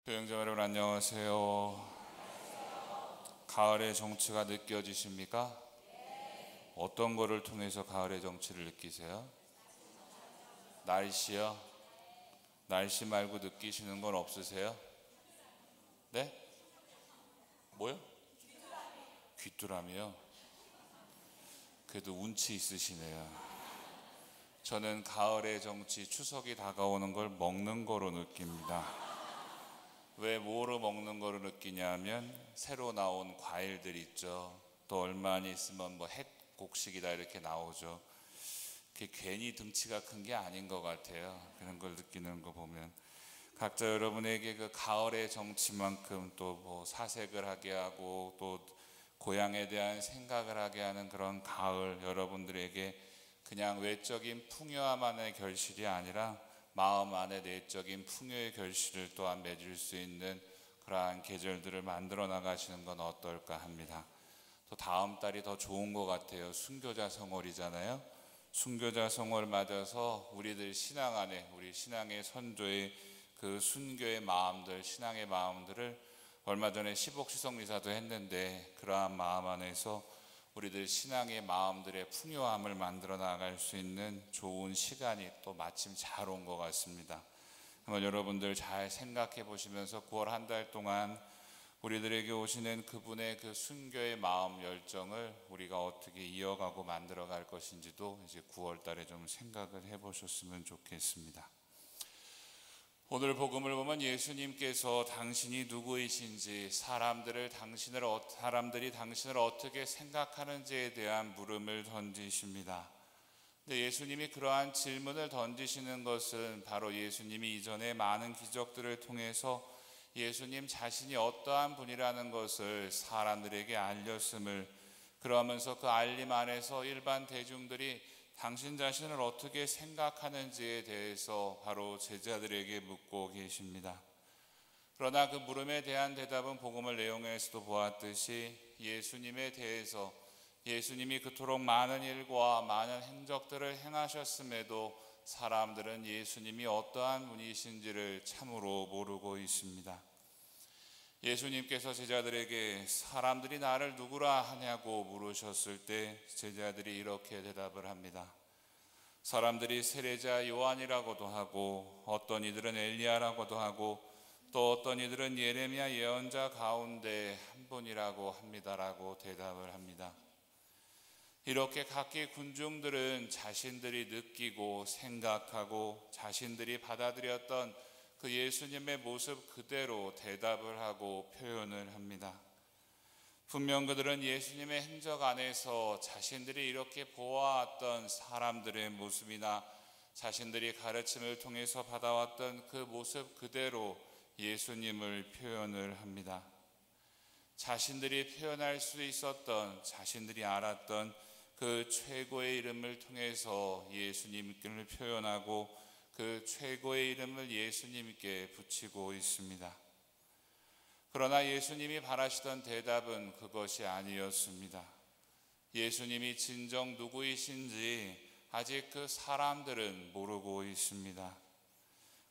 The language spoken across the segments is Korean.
교영자 여러분 안녕하세요. 가을의 정취가 느껴지십니까? 어떤 거를 통해서 가을의 정취를 느끼세요? 날씨요? 날씨 말고 느끼시는 건 없으세요? 네? 뭐요? 귀뚜라미요? 그래도 운치 있으시네요. 저는 가을의 정취, 추석이 다가오는 걸 먹는 거로 느낍니다. 왜 뭐로 먹는 거로 느끼냐면 새로 나온 과일들 있죠. 또 얼마 안 있으면 뭐 햇곡식이다 이렇게 나오죠. 그게 괜히 등치가 큰 게 아닌 것 같아요. 그런 걸 느끼는 거 보면 각자 여러분에게 그 가을의 정치만큼 또 뭐 사색을 하게 하고 또 고향에 대한 생각을 하게 하는 그런 가을, 여러분들에게 그냥 외적인 풍요함만의 결실이 아니라 마음 안에 내적인 풍요의 결실을 또한 맺을 수 있는 그러한 계절들을 만들어 나가시는 건 어떨까 합니다. 또 다음 달이 더 좋은 것 같아요. 순교자 성월이잖아요. 순교자 성월 맞아서 우리들 신앙 안에, 우리 신앙의 선조의 그 순교의 마음들, 신앙의 마음들을 얼마 전에 시복시성 미사도 했는데, 그러한 마음 안에서 우리들 신앙의 마음들의 풍요함을 만들어 나갈 수 있는 좋은 시간이 또 마침 잘 온 것 같습니다. 한번 여러분들 잘 생각해 보시면서 9월 한 달 동안 우리들에게 오시는 그분의 그 순교의 마음 열정을 우리가 어떻게 이어가고 만들어 갈 것인지도 이제 9월 달에 좀 생각을 해 보셨으면 좋겠습니다. 오늘 복음을 보면 예수님께서 당신이 누구이신지, 사람들이 당신을 어떻게 생각하는지에 대한 물음을 던지십니다. 근데 예수님이 그러한 질문을 던지시는 것은 바로 예수님이 이전에 많은 기적들을 통해서 예수님 자신이 어떠한 분이라는 것을 사람들에게 알렸음을, 그러면서 그 알림 안에서 일반 대중들이 당신 자신을 어떻게 생각하는지에 대해서 바로 제자들에게 묻고 계십니다. 그러나 그 물음에 대한 대답은 복음을 내용에서도 보았듯이 예수님에 대해서, 예수님이 그토록 많은 일과 많은 행적들을 행하셨음에도 사람들은 예수님이 어떠한 분이신지를 참으로 모르고 있습니다. 예수님께서 제자들에게 사람들이 나를 누구라 하냐고 물으셨을 때 제자들이 이렇게 대답을 합니다. 사람들이 세례자 요한이라고도 하고, 어떤 이들은 엘리야라고도 하고, 또 어떤 이들은 예레미야 예언자 가운데 한 분이라고 합니다라고 대답을 합니다. 이렇게 각기 군중들은 자신들이 느끼고 생각하고 자신들이 받아들였던 그 예수님의 모습 그대로 대답을 하고 표현을 합니다. 분명 그들은 예수님의 행적 안에서 자신들이 이렇게 보아왔던 사람들의 모습이나 자신들이 가르침을 통해서 받아왔던 그 모습 그대로 예수님을 표현을 합니다. 자신들이 표현할 수 있었던, 자신들이 알았던 그 최고의 이름을 통해서 예수님을 표현하고 그 최고의 이름을 예수님께 붙이고 있습니다. 그러나 예수님이 바라시던 대답은 그것이 아니었습니다. 예수님이 진정 누구이신지 아직 그 사람들은 모르고 있습니다.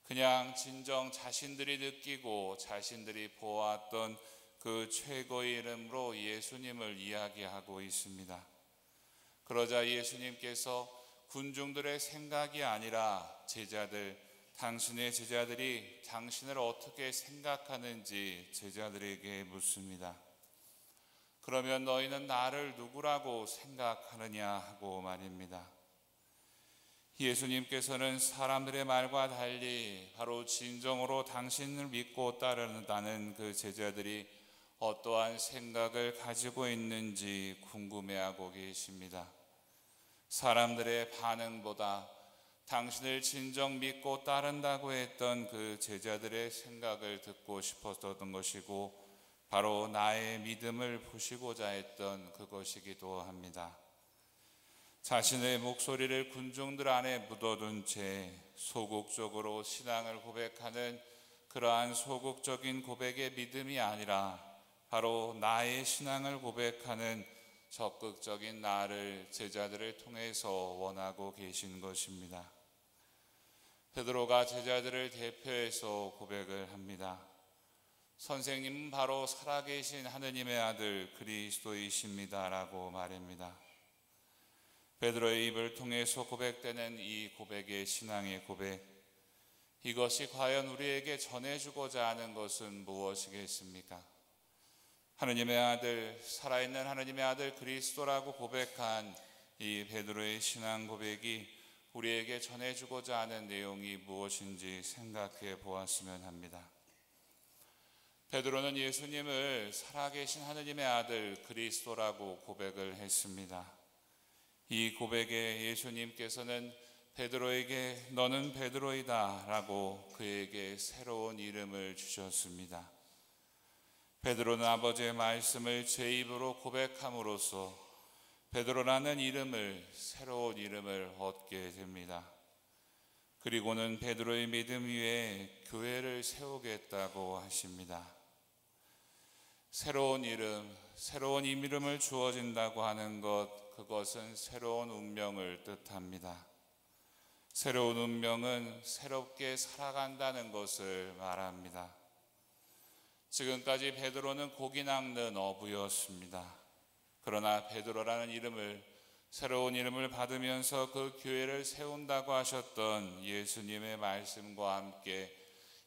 그냥 진정 자신들이 느끼고 자신들이 보았던 그 최고의 이름으로 예수님을 이야기하고 있습니다. 그러자 예수님께서 군중들의 생각이 아니라 당신의 제자들이 당신을 어떻게 생각하는지 제자들에게 묻습니다. 그러면 너희는 나를 누구라고 생각하느냐 하고 말입니다. 예수님께서는 사람들의 말과 달리 바로 진정으로 당신을 믿고 따른다는 그 제자들이 어떠한 생각을 가지고 있는지 궁금해하고 계십니다. 사람들의 반응보다 당신을 진정 믿고 따른다고 했던 그 제자들의 생각을 듣고 싶었던 것이고, 바로 나의 믿음을 보시고자 했던 그것이기도 합니다. 자신의 목소리를 군중들 안에 묻어둔 채 소극적으로 신앙을 고백하는 그러한 소극적인 고백의 믿음이 아니라 바로 나의 신앙을 고백하는 적극적인 나를 제자들을 통해서 원하고 계신 것입니다. 베드로가 제자들을 대표해서 고백을 합니다. 선생님은 바로 살아계신 하느님의 아들 그리스도이십니다라고 말합니다. 베드로의 입을 통해서 고백되는 이 고백의 신앙의 고백, 이것이 과연 우리에게 전해주고자 하는 것은 무엇이겠습니까? 하느님의 아들, 살아있는 하느님의 아들 그리스도라고 고백한 이 베드로의 신앙 고백이 우리에게 전해주고자 하는 내용이 무엇인지 생각해 보았으면 합니다. 베드로는 예수님을 살아계신 하느님의 아들 그리스도라고 고백을 했습니다. 이 고백에 예수님께서는 베드로에게 너는 베드로이다 라고 그에게 새로운 이름을 주셨습니다. 베드로는 아버지의 말씀을 제 입으로 고백함으로써 베드로라는 이름을, 새로운 이름을 얻게 됩니다. 그리고는 베드로의 믿음 위에 교회를 세우겠다고 하십니다. 새로운 이름, 새로운 이름을 주어진다고 하는 것, 그것은 새로운 운명을 뜻합니다. 새로운 운명은 새롭게 살아간다는 것을 말합니다. 지금까지 베드로는 고기 낚는 어부였습니다. 그러나 베드로라는 이름을, 새로운 이름을 받으면서 그 교회를 세운다고 하셨던 예수님의 말씀과 함께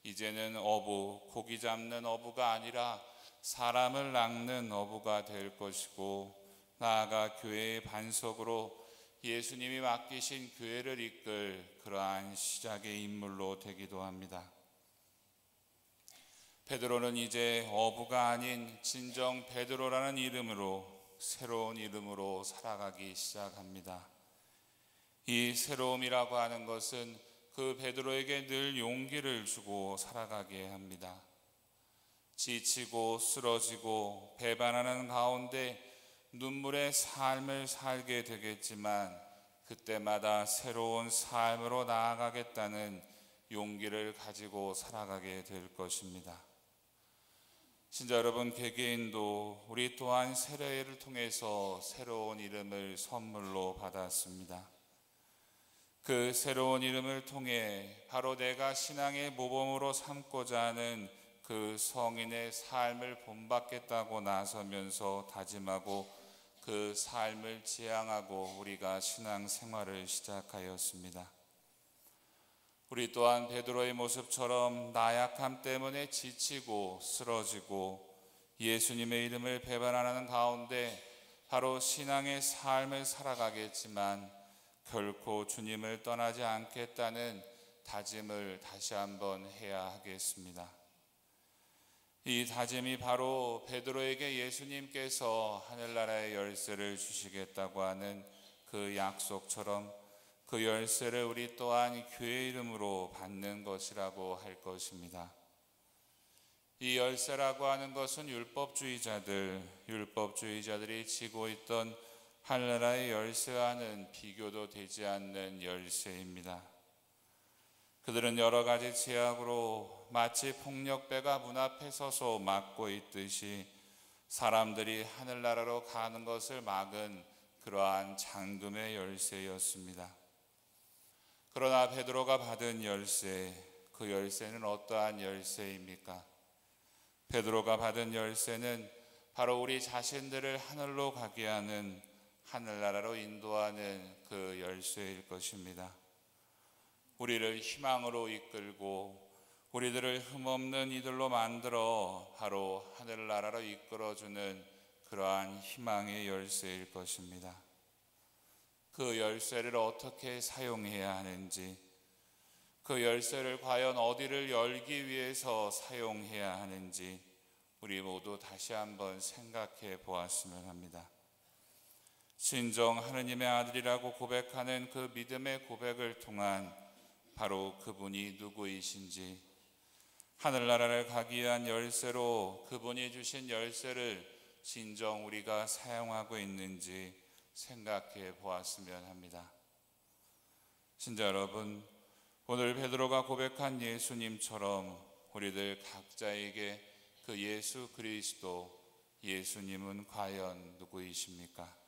이제는 어부, 고기 잡는 어부가 아니라 사람을 낚는 어부가 될 것이고, 나아가 교회의 반석으로 예수님이 맡기신 교회를 이끌 그러한 시작의 인물로 되기도 합니다. 베드로는 이제 어부가 아닌 진정 베드로라는 이름으로, 새로운 이름으로 살아가기 시작합니다. 이 새로움이라고 하는 것은 그 베드로에게 늘 용기를 주고 살아가게 합니다. 지치고 쓰러지고 배반하는 가운데 눈물의 삶을 살게 되겠지만 그때마다 새로운 삶으로 나아가겠다는 용기를 가지고 살아가게 될 것입니다. 신자 여러분, 개개인도 우리 또한 세례를 통해서 새로운 이름을 선물로 받았습니다. 그 새로운 이름을 통해 바로 내가 신앙의 모범으로 삼고자 하는 그 성인의 삶을 본받겠다고 나서면서 다짐하고 그 삶을 지향하고 우리가 신앙 생활을 시작하였습니다. 우리 또한 베드로의 모습처럼 나약함 때문에 지치고 쓰러지고 예수님의 이름을 배반하는 가운데 바로 신앙의 삶을 살아가겠지만 결코 주님을 떠나지 않겠다는 다짐을 다시 한번 해야 하겠습니다. 이 다짐이 바로 베드로에게 예수님께서 하늘나라의 열쇠를 주시겠다고 하는 그 약속처럼 그 열쇠를 우리 또한 교회 이름으로 받는 것이라고 할 것입니다. 이 열쇠라고 하는 것은 율법주의자들이 지고 있던 하늘나라의 열쇠와는 비교도 되지 않는 열쇠입니다. 그들은 여러 가지 제약으로 마치 폭력배가 문 앞에 서서 막고 있듯이 사람들이 하늘나라로 가는 것을 막은 그러한 잠금의 열쇠였습니다. 그러나 베드로가 받은 열쇠, 그 열쇠는 어떠한 열쇠입니까? 베드로가 받은 열쇠는 바로 우리 자신들을 하늘로 가게 하는, 하늘나라로 인도하는 그 열쇠일 것입니다. 우리를 희망으로 이끌고 우리들을 흠없는 이들로 만들어 바로 하늘나라로 이끌어주는 그러한 희망의 열쇠일 것입니다. 그 열쇠를 어떻게 사용해야 하는지, 그 열쇠를 과연 어디를 열기 위해서 사용해야 하는지 우리 모두 다시 한번 생각해 보았으면 합니다. 진정 하느님의 아들이라고 고백하는 그 믿음의 고백을 통한 바로 그분이 누구이신지, 하늘나라를 가기 위한 열쇠로 그분이 주신 열쇠를 진정 우리가 사용하고 있는지 생각해 보았으면 합니다. 신자 여러분, 오늘 베드로가 고백한 예수님처럼 우리들 각자에게 그 예수 그리스도, 예수님은 과연 누구이십니까?